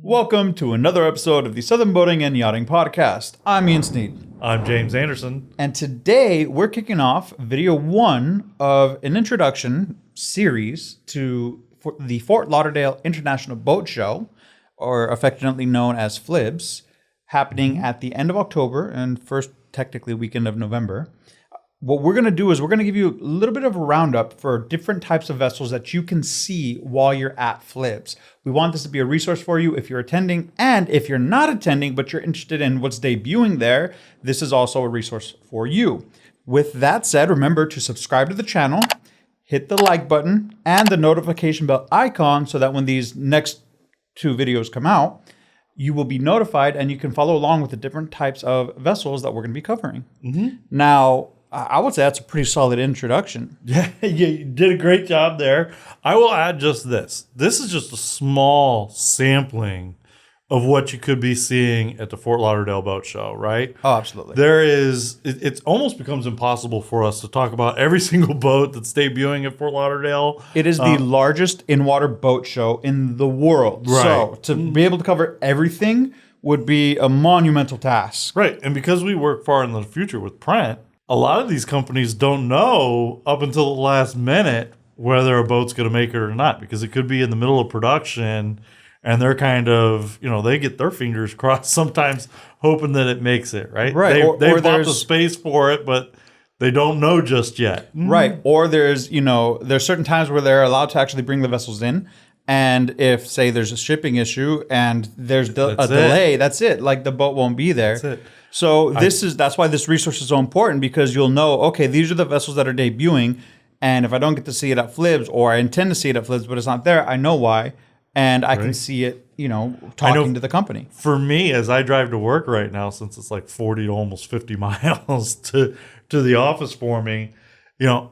Welcome to another episode of the Southern Boating and Yachting Podcast. I'm Ian Sneed. I'm James Anderson. And today we're kicking off video one of an introduction series to the Fort Lauderdale International Boat Show, or affectionately known as FLIBS, happening at the end of October and first technically weekend of November. What we're going to do is we're going to give you a little bit of a roundup for different types of vessels that you can see while you're at FLIBS. We want this to be a resource for you if you're attending, and if you're not attending but you're interested in what's debuting there, this is also a resource for you. With that said, remember to subscribe to the channel, hit the like button and the notification bell icon so that when these next two videos come out, you will be notified and you can follow along with the different types of vessels that we're going to be covering. Now, I would say that's a pretty solid introduction. Yeah, you did a great job there. I will add just this. This is just a small sampling of what you could be seeing at the Fort Lauderdale Boat Show, right? Oh, absolutely. There is, it almost becomes impossible for us to talk about every single boat that's debuting at Fort Lauderdale. It is the largest in-water boat show in the world. Right. So to be able to cover everything would be a monumental task. Right, and because we work far in the future with Prent, a lot of these companies don't know up until the last minute whether a boat's going to make it or not, because it could be in the middle of production and they're kind of, they get their fingers crossed sometimes hoping that it makes it, right? Right. They bought the space for it, but they don't know just yet. Right. Or there's certain times where they're allowed to actually bring the vessels in. And if, say, there's a shipping issue and there's a delay, that's it. Like the boat won't be there. That's it. So that's why this resource is so important, because you'll know, okay, these are the vessels that are debuting. And if I don't get to see it at FLIBS, or I intend to see it at FLIBS, but it's not there, I know why. And I can see it, talking to the company. For me, as I drive to work right now, since it's like 40 to almost 50 miles to the office for me,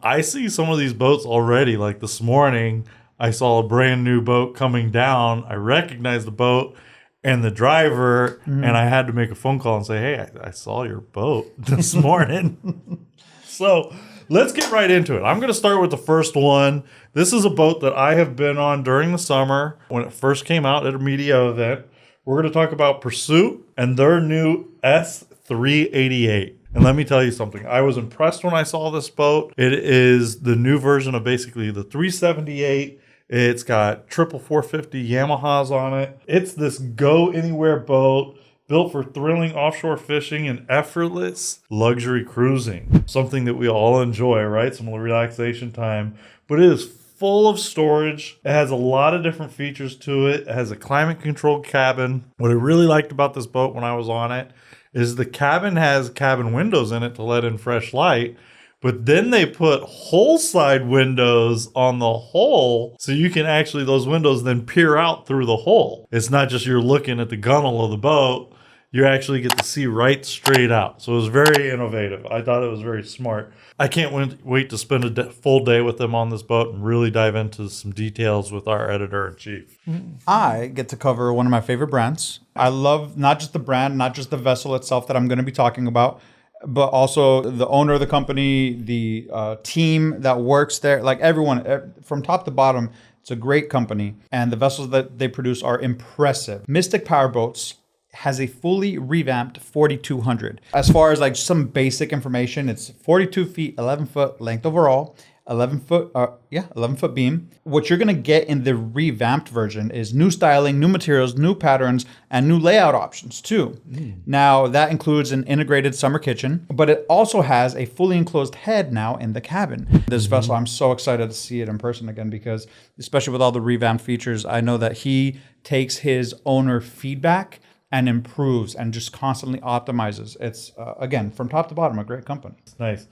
I see some of these boats already. Like this morning, I saw a brand new boat coming down. I recognized the boat and the driver, and I had to make a phone call and say, hey, I saw your boat this morning. So let's get right into it. I'm going to start with the first one. This is a boat that I have been on during the summer when it first came out at a media event. We're going to talk about Pursuit and their new S388. And let me tell you something. I was impressed when I saw this boat. It is the new version of basically the 378. It's got triple 450 Yamahas on it. It's this go-anywhere boat built for thrilling offshore fishing and effortless luxury cruising. Something that we all enjoy, right? Some relaxation time. But it is full of storage. It has a lot of different features to it. It has a climate-controlled cabin. What I really liked about this boat when I was on it is the cabin has cabin windows in it to let in fresh light. But then they put hull side windows on the hull, so you can actually, those windows then peer out through the hull. It's not just you're looking at the gunnel of the boat. You actually get to see right straight out. So it was very innovative. I thought it was very smart. I can't wait to spend a full day with them on this boat and really dive into some details with our editor-in-chief. I get to cover one of my favorite brands. I love not just the brand, not just the vessel itself that I'm going to be talking about, but also the owner of the company, the team that works there, like everyone from top to bottom. It's a great company, and the vessels that they produce are impressive. Mystic Powerboats has a fully revamped 4200. As far as like some basic information, it's 42 feet, 11 foot length overall, 11 foot beam. What you're going to get in the revamped version is new styling, new materials, new patterns, and new layout options too. Now, that includes an integrated summer kitchen, but it also has a fully enclosed head now in the cabin. This vessel, I'm so excited to see it in person again, because especially with all the revamped features, I know that he takes his owner feedback and improves and just constantly optimizes. It's, again, from top to bottom, a great company. Nice.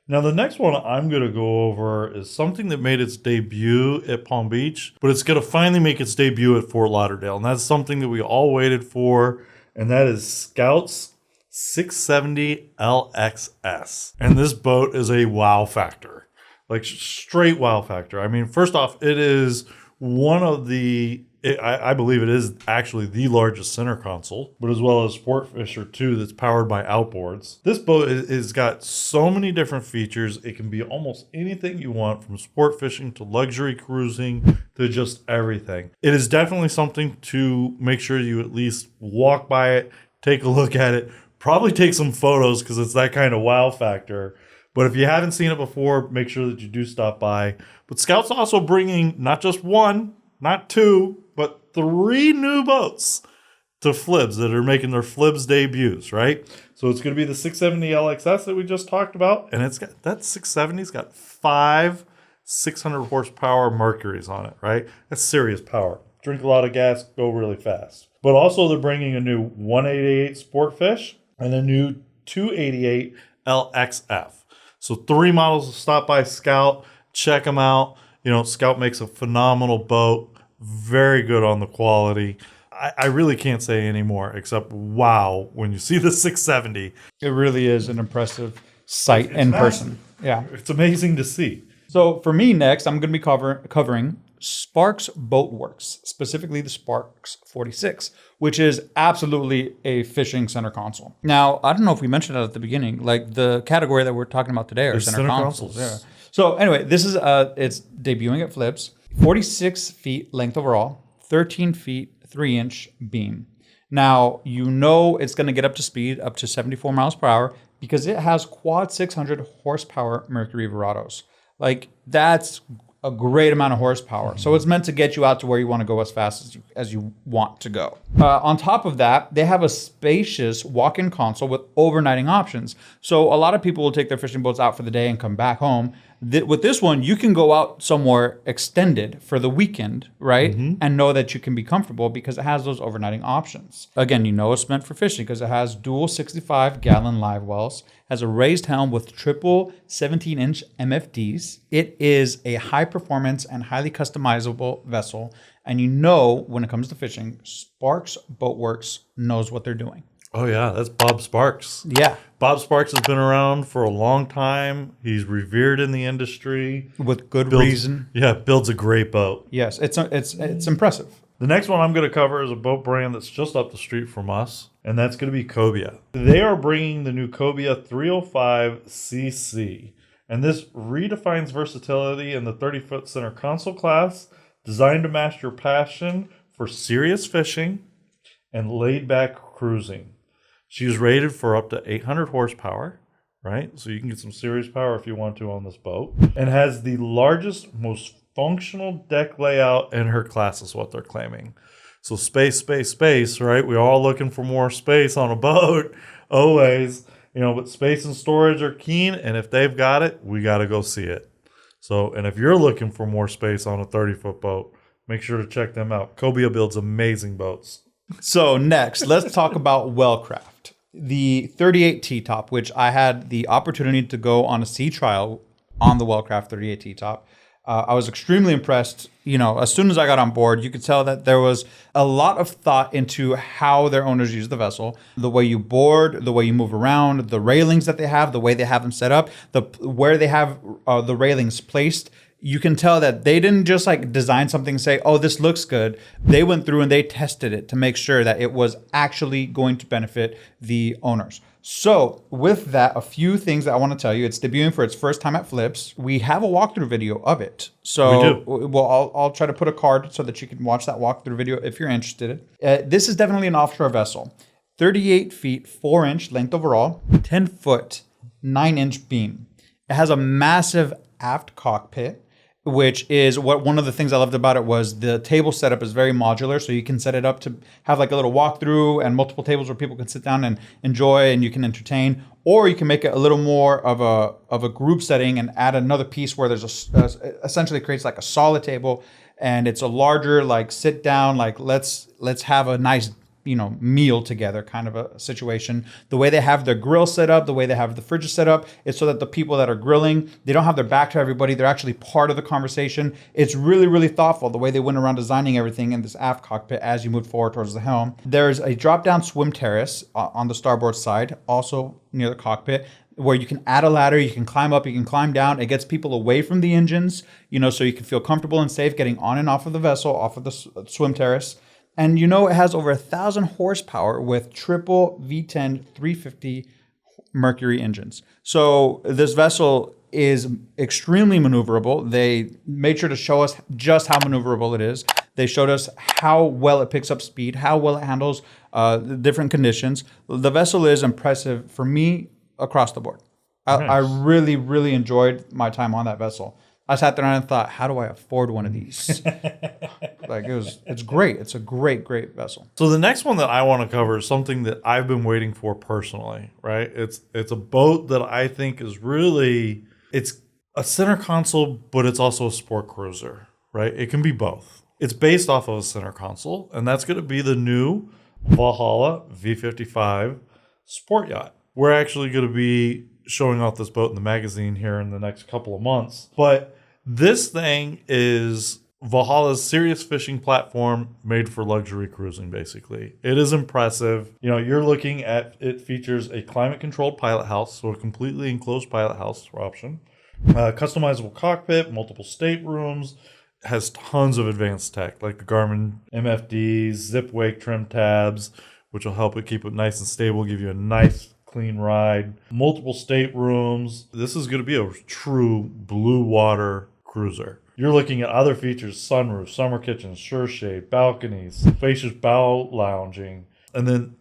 Now, the next one I'm going to go over is something that made its debut at Palm Beach, but it's going to finally make its debut at Fort Lauderdale. And that's something that we all waited for, and that is Scout's 670 LXS. And this boat is a wow factor, like straight wow factor. I mean, first off, it is one of the I believe it is actually the largest center console, but as well as Sportfish 2 that's powered by outboards. This boat has got so many different features. It can be almost anything you want, from sport fishing to luxury cruising to just everything. It is definitely something to make sure you at least walk by it, take a look at it, probably take some photos because it's that kind of wow factor. But if you haven't seen it before, make sure that you do stop by. But Scout's also bringing not just one, not two, but 3 new boats to FLIBS that are making their FLIBS debuts, right? So it's going to be the 670 LXS that we just talked about. And it's got that 670's got 5 600 horsepower Mercuries on it, right? That's serious power. Drink a lot of gas, go really fast. But also they're bringing a new 188 Sportfish and a new 288 LXF. So 3 models to stop by Scout. Check them out. You know, Scout makes a phenomenal boat. Very good on the quality. I really can't say any more except wow when you see the 670. It really is an impressive sight in person. Yeah. It's amazing to see. So for me next, I'm going to be covering Sparks Boat Works, specifically the Sparks 46, which is absolutely a fishing center console. Now, I don't know if we mentioned that at the beginning, like the category that we're talking about today are center consoles. Yeah. So anyway, this is it's debuting at FLIBS, 46 feet length overall, 13 feet, 3-inch beam. Now, you know it's going to get up to speed, up to 74 miles per hour, because it has quad 600 horsepower Mercury Verados. Like, that's a great amount of horsepower. So it's meant to get you out to where you want to go as fast as you want to go. On top of that, they have a spacious walk-in console with overnighting options. So a lot of people will take their fishing boats out for the day and come back home. With this one, you can go out somewhere extended for the weekend, right? Mm-hmm. And know that you can be comfortable because it has those overnighting options. Again, you know it's meant for fishing because it has dual 65-gallon live wells, has a raised helm with triple 17-inch MFDs. It is a high-performance and highly customizable vessel. And you know when it comes to fishing, Sparks Boat Works knows what they're doing. Oh, yeah. That's Bob Sparks. Yeah. Bob Sparks has been around for a long time. He's revered in the industry. With good reason. Yeah, builds a great boat. Yes, it's impressive. The next one I'm going to cover is a boat brand that's just up the street from us, and that's going to be Cobia. They are bringing the new Cobia 305cc, and this redefines versatility in the 30-foot center console class, designed to match your passion for serious fishing and laid-back cruising. She is rated for up to 800 horsepower, right? So you can get some serious power if you want to on this boat. And has the largest, most functional deck layout in her class is what they're claiming. So space, right? We're all looking for more space on a boat, always. You know, but space and storage are keen, and if they've got it, we got to go see it. So, and if you're looking for more space on a 30-foot boat, make sure to check them out. Cobia builds amazing boats. So next, let's talk about Wellcraft. The 38 T-top, which I had the opportunity to go on a sea trial on the Wellcraft 38 T-top. I was extremely impressed. You know, as soon as I got on board, you could tell that there was a lot of thought into how their owners use the vessel, the way you board, the way you move around, the railings that they have, the way they have them set up, where they have the railings placed. You can tell that they didn't just like design something and say, oh, this looks good. They went through and they tested it to make sure that it was actually going to benefit the owners. So with that, a few things that I want to tell you. It's debuting for its first time at FLIBS. We have a walkthrough video of it. So I'll try to put a card so that you can watch that walkthrough video if you're interested. This is definitely an offshore vessel. 38 feet, 4-inch length overall, 10 foot, 9-inch beam. It has a massive aft cockpit, which is what one of the things I loved about it was the table setup is very modular. So you can set it up to have like a little walkthrough and multiple tables where people can sit down and enjoy and you can entertain. Or you can make it a little more of a group setting and add another piece where there's essentially creates like a solid table, and it's a larger like sit down, like let's have a nice meal together kind of a situation. The way they have their grill set up, the way they have the fridges set up, is so that the people that are grilling, they don't have their back to everybody. They're actually part of the conversation. It's really, really thoughtful the way they went around designing everything in this aft cockpit as you move forward towards the helm. There's a drop-down swim terrace on the starboard side, also near the cockpit. where you can add a ladder, you can climb up, you can climb down. It gets people away from the engines, so you can feel comfortable and safe getting on and off of the vessel, off of the swim terrace. And it has over 1,000 horsepower with triple V10 350 Mercury engines. So this vessel is extremely maneuverable. They made sure to show us just how maneuverable it is. They showed us how well it picks up speed, how well it handles the different conditions. The vessel is impressive for me across the board. Nice. I really, really enjoyed my time on that vessel. I sat there and thought, how do I afford one of these? It's great. It's a great, great vessel. So the next one that I want to cover is something that I've been waiting for personally, right? It's a boat that I think is really, it's a center console, but it's also a sport cruiser, right? It can be both. It's based off of a center console, and that's going to be the new Valhalla V55 Sport Yacht. We're actually going to be showing off this boat in the magazine here in the next couple of months. But this thing is Valhalla's serious fishing platform made for luxury cruising, basically. It is impressive. You're looking at, it features a climate-controlled pilot house, so a completely enclosed pilot house option. Customizable cockpit, multiple staterooms, has tons of advanced tech, like the Garmin MFDs, zip wake trim tabs, which will help it keep it nice and stable, give you a nice clean ride, multiple staterooms. This is going to be a true blue water cruiser. You're looking at other features: sunroof, summer kitchen, sure shade, balconies, spacious bow lounging, and then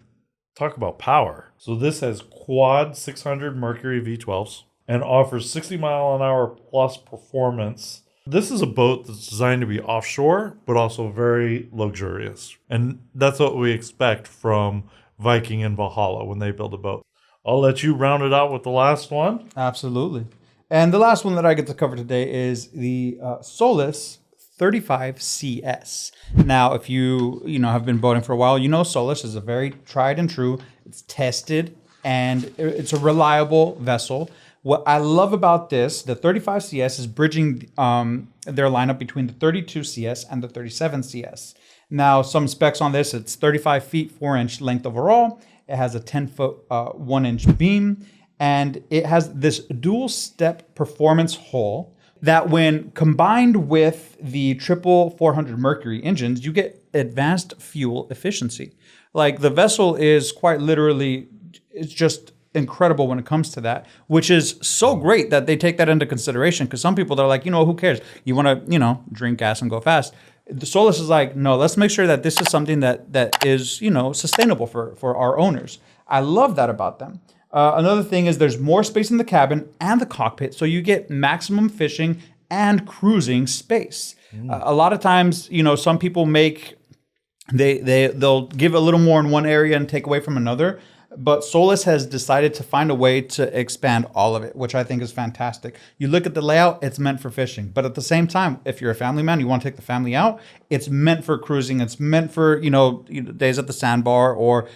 talk about power. So this has quad 600 Mercury V12s and offers 60 mile an hour plus performance. This is a boat that's designed to be offshore, but also very luxurious. And that's what we expect from Viking and Valhalla when they build a boat. I'll let you round it out with the last one. Absolutely. And the last one that I get to cover today is the Solace 35CS. Now, if you have been boating for a while, Solace is a very tried and true. It's tested, and it's a reliable vessel. What I love about this, the 35CS is bridging their lineup between the 32CS and the 37CS. Now, some specs on this: it's 35 feet 4-inch length overall. It has a 10-foot 1-inch beam, and it has this dual-step performance hull that, when combined with the triple 400 Mercury engines, you get advanced fuel efficiency. Like, the vessel is quite literally, it's just incredible when it comes to that, which is so great that they take that into consideration, because some people, they're like, who cares? You want to, drink gas and go fast. The Solace is like, no, let's make sure that this is something that is, sustainable for our owners. I love that about them. Another thing is there's more space in the cabin and the cockpit, so you get maximum fishing and cruising space. A lot of times, some people they'll give a little more in one area and take away from another. But Solace has decided to find a way to expand all of it, which I think is fantastic. You look at the layout, it's meant for fishing. But at the same time, if you're a family man, you want to take the family out, it's meant for cruising. It's meant for, days at the sandbar or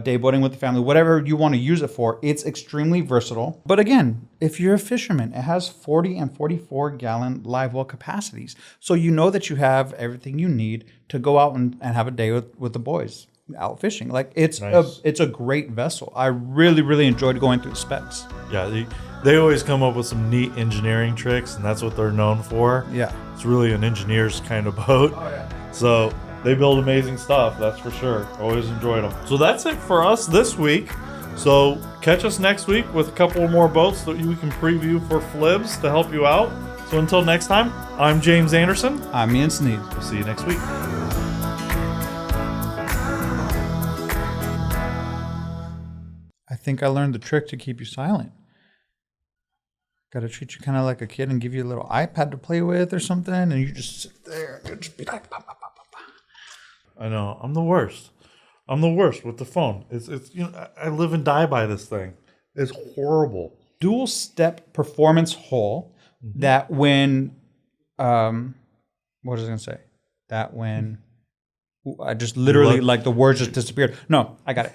day boating with the family, whatever you want to use it for. It's extremely versatile. But again, if you're a fisherman, it has 40 and 44 gallon live well capacities. So you know that you have everything you need to go out and have a day with the boys out fishing. Like, it's nice. It's a great vessel. I really, really enjoyed going through the specs. Yeah, they always come up with some neat engineering tricks, and that's what they're known for. Yeah. It's really an engineer's kind of boat. Oh, yeah. So they build amazing stuff, that's for sure. Always enjoyed them. So that's it for us this week. So catch us next week with a couple more boats that we can preview for FLIBS to help you out. So until next time, I'm James Anderson. I'm Ian Sneed. We'll see you next week. I think I learned the trick to keep you silent. Got to treat you kind of like a kid and give you a little iPad to play with or something, and you just sit there and just be like, bah, bah, bah, bah, bah. I know. I'm the worst. I'm the worst with the phone. It's I live and die by this thing. It's horrible. Dual step performance hull that when what was I going to say? That when I just literally, like, the words just disappeared. No, I got it.